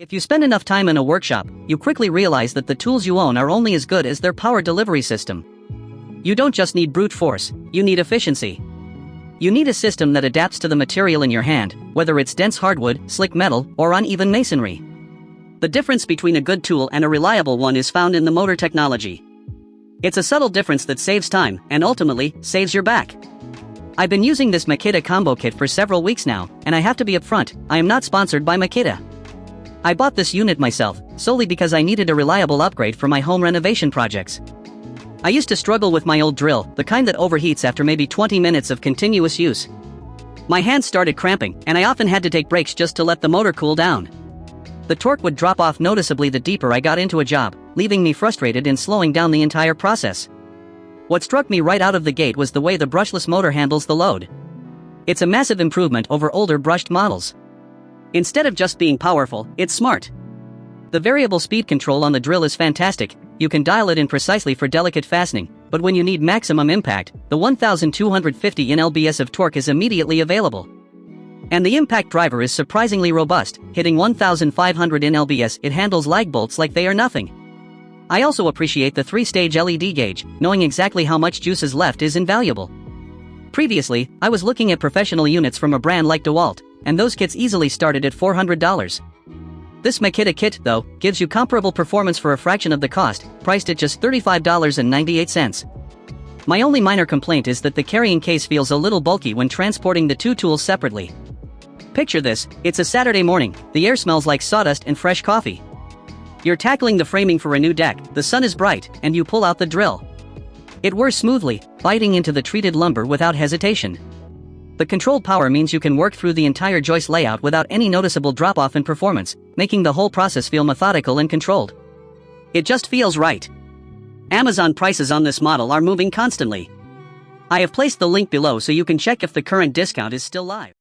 If you spend enough time in a workshop, you quickly realize that the tools you own are only as good as their power delivery system. You don't just need brute force, you need efficiency. You need a system that adapts to the material in your hand, whether it's dense hardwood, slick metal, or uneven masonry. The difference between a good tool and a reliable one is found in the motor technology. It's a subtle difference that saves time, and ultimately, saves your back. I've been using this Makita combo kit for several weeks now, and I have to be upfront, I am not sponsored by Makita. I bought this unit myself, solely because I needed a reliable upgrade for my home renovation projects. I used to struggle with my old drill, the kind that overheats after maybe 20 minutes of continuous use. My hands started cramping, and I often had to take breaks just to let the motor cool down. The torque would drop off noticeably the deeper I got into a job, leaving me frustrated and slowing down the entire process. What struck me right out of the gate was the way the brushless motor handles the load. It's a massive improvement over older brushed models. Instead of just being powerful, it's smart. The variable speed control on the drill is fantastic, you can dial it in precisely for delicate fastening, but when you need maximum impact, the 1250 Nlbs of torque is immediately available. And the impact driver is surprisingly robust, hitting 1500 Nlbs. It handles lag bolts like they are nothing. I also appreciate the 3-stage LED gauge, knowing exactly how much juice is left is invaluable. Previously, I was looking at professional units from a brand like DeWalt, and those kits easily started at $400. This Makita kit, though, gives you comparable performance for a fraction of the cost, priced at just $35.98. My only minor complaint is that the carrying case feels a little bulky when transporting the two tools separately. Picture this, it's a Saturday morning, the air smells like sawdust and fresh coffee. You're tackling the framing for a new deck, the sun is bright, and you pull out the drill. It whirs smoothly, biting into the treated lumber without hesitation. The controlled power means you can work through the entire joist layout without any noticeable drop-off in performance, making the whole process feel methodical and controlled. It just feels right. Amazon prices on this model are moving constantly. I have placed the link below so you can check if the current discount is still live.